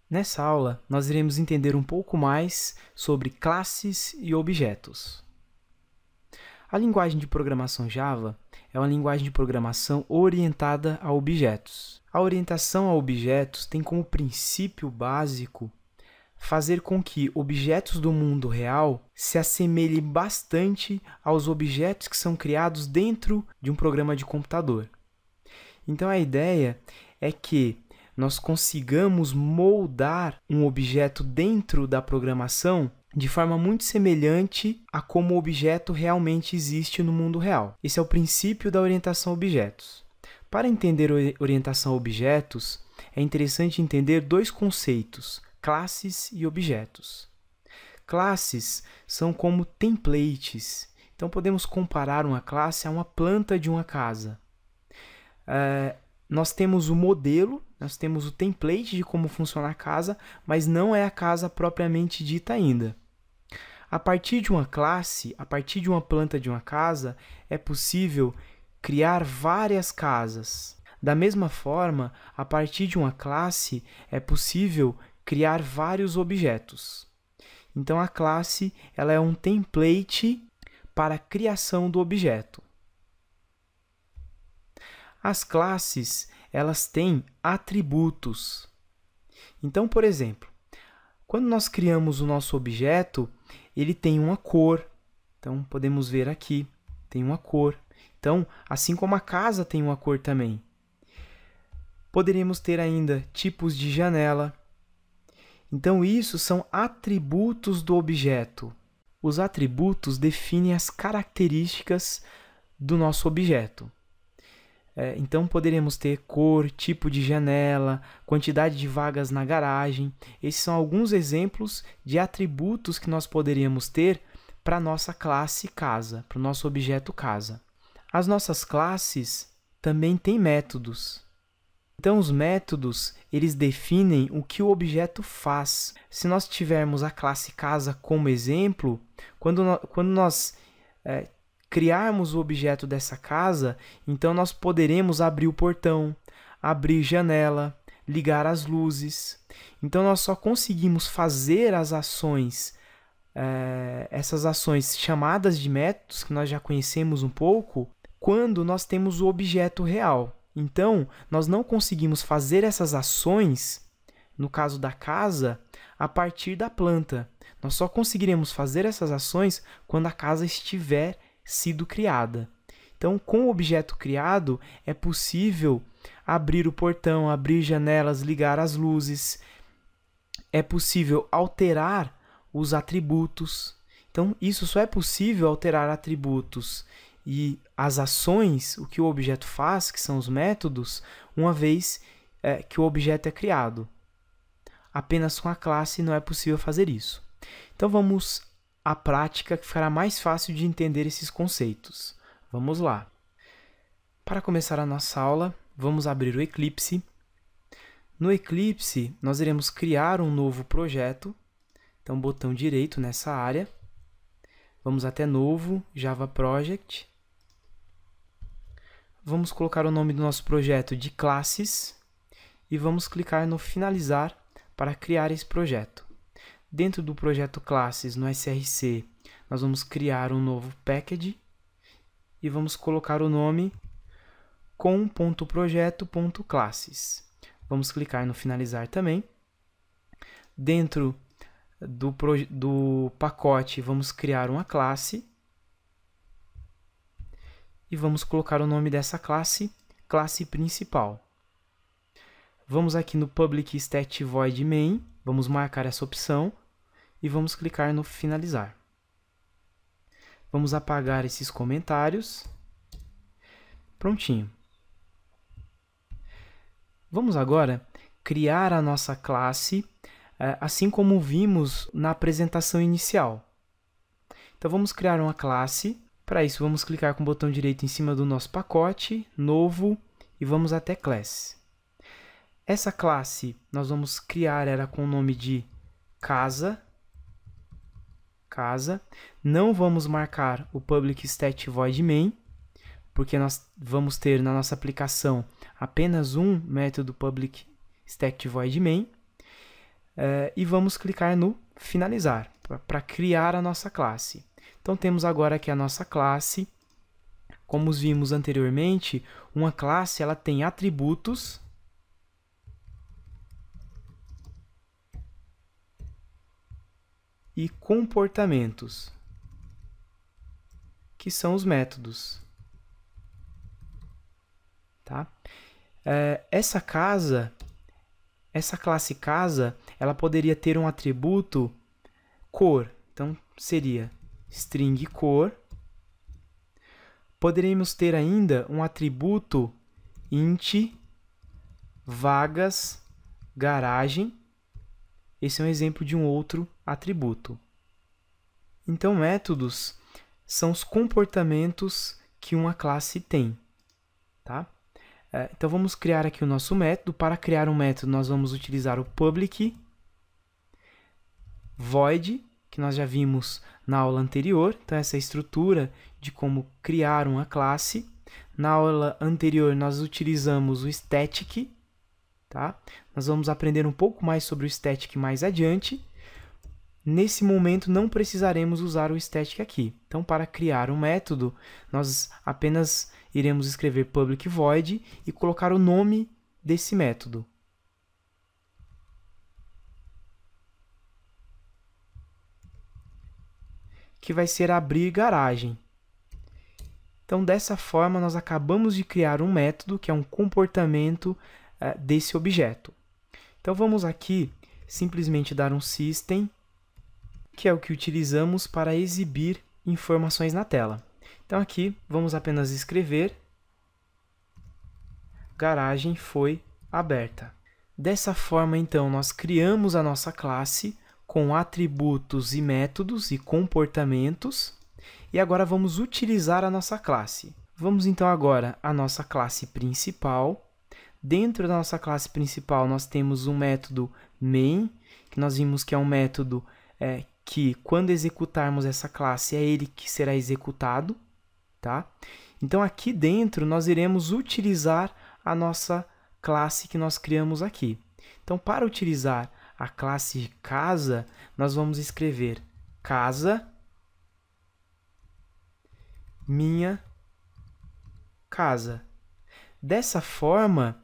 Nessa aula, nós iremos entender um pouco mais sobre classes e objetos. A linguagem de programação Java é uma linguagem de programação orientada a objetos. A orientação a objetos tem como princípio básico fazer com que objetos do mundo real se assemelhem bastante aos objetos que são criados dentro de um programa de computador. Então, a ideia é que nós consigamos moldar um objeto dentro da programação de forma muito semelhante a como o objeto realmente existe no mundo real. Esse é o princípio da orientação a objetos. Para entender orientação a objetos, é interessante entender dois conceitos: classes e objetos. Classes são como templates. Então, podemos comparar uma classe a uma planta de uma casa. Nós temos o modelo, nós temos o template de como funciona a casa, mas não é a casa propriamente dita ainda. A partir de uma classe, a partir de uma planta de uma casa, é possível criar várias casas. Da mesma forma, a partir de uma classe, é possível criar vários objetos. Então, a classe ela é um template para a criação do objeto. As classes, elas têm atributos. Então, por exemplo, quando nós criamos o nosso objeto, ele tem uma cor. Então, podemos ver aqui, tem uma cor. Então, assim como a casa tem uma cor também. Poderíamos ter ainda tipos de janela. Então, isso são atributos do objeto. Os atributos definem as características do nosso objeto. Então, poderemos ter cor, tipo de janela, quantidade de vagas na garagem. Esses são alguns exemplos de atributos que nós poderíamos ter para a nossa classe casa, para o nosso objeto casa. As nossas classes também têm métodos. Então, os métodos, eles definem o que o objeto faz. Se nós tivermos a classe casa como exemplo, quando nós criarmos o objeto dessa casa, então nós poderemos abrir o portão, abrir janela, ligar as luzes. Então, nós só conseguimos fazer as ações, essas ações chamadas de métodos, que nós já conhecemos um pouco, quando nós temos o objeto real. Então, nós não conseguimos fazer essas ações, no caso da casa, a partir da planta. Nós só conseguiremos fazer essas ações quando a casa estiver sido criada. Então, com o objeto criado, é possível abrir o portão, abrir janelas, ligar as luzes. É possível alterar os atributos. Então, isso só é possível alterar atributos e as ações, o que o objeto faz, que são os métodos, uma vez que o objeto é criado. Apenas com a classe não é possível fazer isso. Então, vamos à prática, que ficará mais fácil de entender esses conceitos. Vamos lá. Para começar a nossa aula, vamos abrir o Eclipse. No Eclipse, nós iremos criar um novo projeto. Então, botão direito nessa área. Vamos até Novo, Java Project. Vamos colocar o nome do nosso projeto de Classes e vamos clicar no Finalizar para criar esse projeto. Dentro do projeto Classes, no SRC, nós vamos criar um novo package e vamos colocar o nome com.projeto.classes. Vamos clicar no Finalizar também. Dentro do pacote, vamos criar uma classe e vamos colocar o nome dessa classe, classe principal. Vamos aqui no Public Static Void Main, vamos marcar essa opção e vamos clicar no Finalizar. Vamos apagar esses comentários. Prontinho. Vamos agora criar a nossa classe, assim como vimos na apresentação inicial. Então, vamos criar uma classe. Para isso, vamos clicar com o botão direito em cima do nosso pacote, Novo, e vamos até Class. Essa classe nós vamos criar ela com o nome de casa. Não vamos marcar o Public Static Void Main, porque nós vamos ter na nossa aplicação apenas um método Public Static Void Main. e vamos clicar no finalizar, para criar a nossa classe. Então, temos agora aqui a nossa classe. Como vimos anteriormente, uma classe ela tem atributos e comportamentos, que são os métodos. Tá? Essa classe casa, ela poderia ter um atributo cor. Então, seria string cor. Poderíamos ter ainda um atributo int vagas garagem. Esse é um exemplo de um outro atributo. Então, métodos são os comportamentos que uma classe tem. Tá? Então, vamos criar aqui o nosso método. Para criar um método, nós vamos utilizar o public void, que nós já vimos na aula anterior. Então, essa é a estrutura de como criar uma classe. Na aula anterior, nós utilizamos o static. Tá? Nós vamos aprender um pouco mais sobre o static mais adiante. Nesse momento, não precisaremos usar o static aqui. Então, para criar um método, nós apenas iremos escrever public void e colocar o nome desse método. Que vai ser abrir garagem. Então, dessa forma, nós acabamos de criar um método, que é um comportamento desse objeto. Então, vamos aqui simplesmente dar um system, que é o que utilizamos para exibir informações na tela. Então, aqui, vamos apenas escrever garagem foi aberta. Dessa forma, então, nós criamos a nossa classe com atributos e métodos e comportamentos. E agora vamos utilizar a nossa classe. Vamos, então, agora à nossa classe principal. Dentro da nossa classe principal, nós temos um método main, que nós vimos que é um método que, quando executarmos essa classe, é ele que será executado. Tá? Então, aqui dentro, nós iremos utilizar a nossa classe que nós criamos aqui. Então, para utilizar a classe casa, nós vamos escrever casa minha casa. Dessa forma,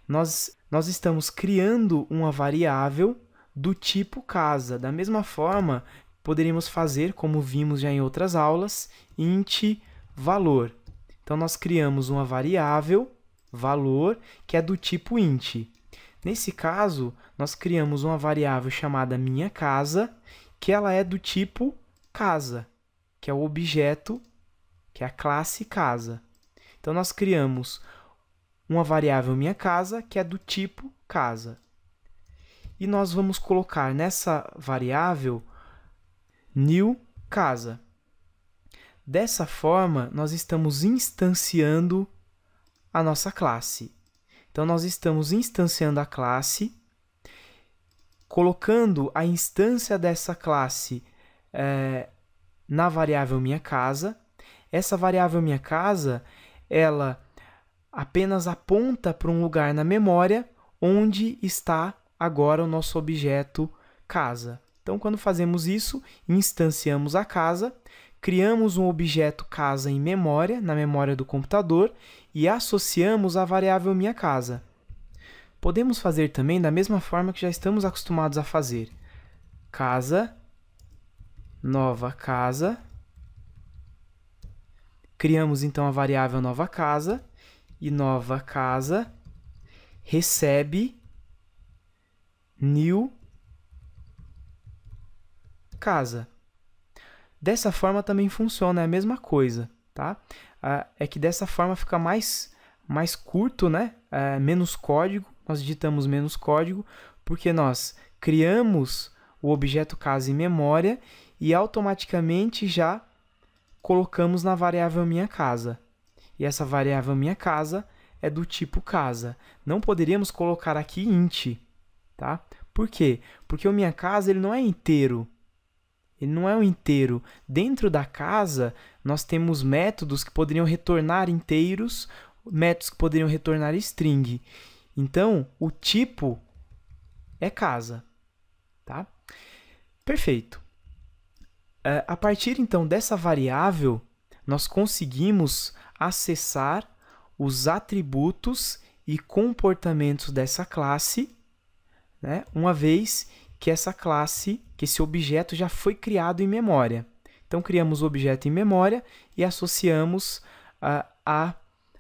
nós estamos criando uma variável do tipo casa. Da mesma forma, poderíamos fazer, como vimos já em outras aulas, int valor. Então, nós criamos uma variável, valor, que é do tipo int. Nesse caso, nós criamos uma variável chamada minha casa, que ela é do tipo casa, que é o objeto, que é a classe casa. Então, nós criamos uma variável minha casa, que é do tipo casa. E nós vamos colocar nessa variável new casa. Dessa forma, nós estamos instanciando a nossa classe. Então, nós estamos instanciando a classe, colocando a instância dessa classe na variável minha casa. Essa variável minha casa, ela apenas aponta para um lugar na memória onde está agora o nosso objeto casa. Então, quando fazemos isso, instanciamos a casa, criamos um objeto casa em memória, na memória do computador, e associamos a variável minha casa. Podemos fazer também da mesma forma que já estamos acostumados a fazer. Casa, nova casa. Criamos, então, a variável nova casa, e nova casa recebe new casa. Dessa forma também funciona, é a mesma coisa, tá? É que dessa forma fica mais curto, né? Menos código, nós digitamos menos código, porque nós criamos o objeto casa em memória e automaticamente já colocamos na variável minha casa. E essa variável minha casa é do tipo casa. Não poderíamos colocar aqui int, tá? Por quê? Porque o minha casa ele não é inteiro. Ele não é um inteiro. Dentro da casa, nós temos métodos que poderiam retornar inteiros, métodos que poderiam retornar string. Então, o tipo é casa. tá? Perfeito. A partir, então, dessa variável, nós conseguimos acessar os atributos e comportamentos dessa classe, né? Uma vez que essa classe, que esse objeto já foi criado em memória. Então, criamos o objeto em memória e associamos a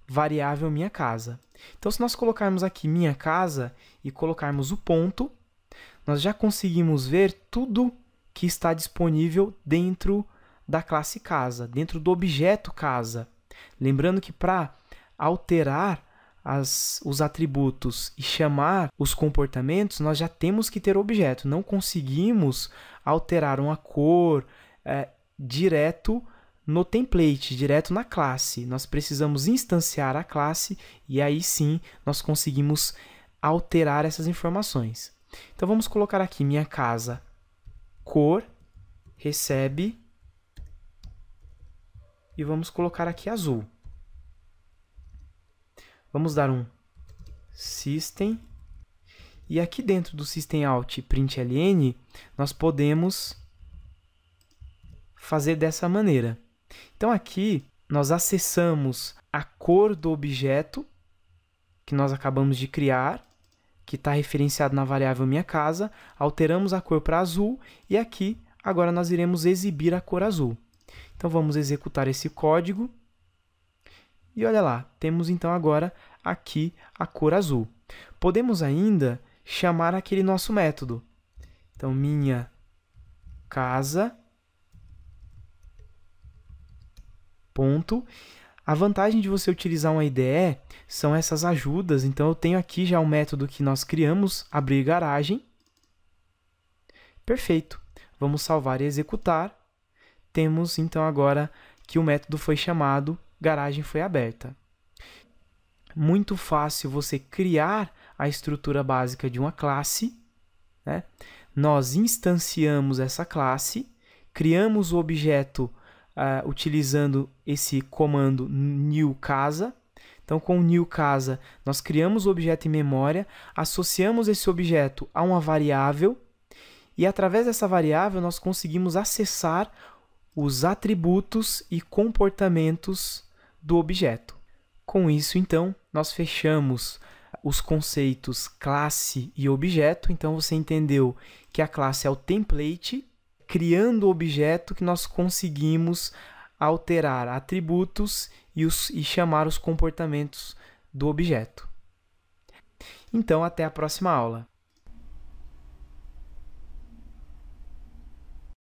variável minha casa. Então, se nós colocarmos aqui minha casa e colocarmos o ponto, nós já conseguimos ver tudo que está disponível dentro da classe casa, dentro do objeto casa. Lembrando que para alterar os atributos e chamar os comportamentos, nós já temos que ter o objeto. Não conseguimos alterar uma cor direto no template, direto na classe. Nós precisamos instanciar a classe e aí sim nós conseguimos alterar essas informações. Então vamos colocar aqui minha casa cor, recebe, e vamos colocar aqui azul. Vamos dar um system, e aqui dentro do systemout println, nós podemos fazer dessa maneira. Então aqui nós acessamos a cor do objeto que nós acabamos de criar, que está referenciado na variável minha casa, alteramos a cor para azul e aqui agora nós iremos exibir a cor azul. Então vamos executar esse código e olha lá, temos então agora aqui a cor azul. Podemos ainda chamar aquele nosso método. Então minha casa ponto. A vantagem de você utilizar uma IDE são essas ajudas. Então, eu tenho aqui já um método que nós criamos, abrir garagem. Perfeito. Vamos salvar e executar. Temos, então, agora que o método foi chamado, garagem foi aberta. Muito fácil você criar a estrutura básica de uma classe, né? Nós instanciamos essa classe, criamos o objeto utilizando esse comando new casa. Então, com o new casa, nós criamos o objeto em memória, associamos esse objeto a uma variável e, através dessa variável, nós conseguimos acessar os atributos e comportamentos do objeto. Com isso, então, nós fechamos os conceitos classe e objeto. Então, você entendeu que a classe é o template, criando o objeto que nós conseguimos alterar atributos e chamar os comportamentos do objeto. Então, até a próxima aula.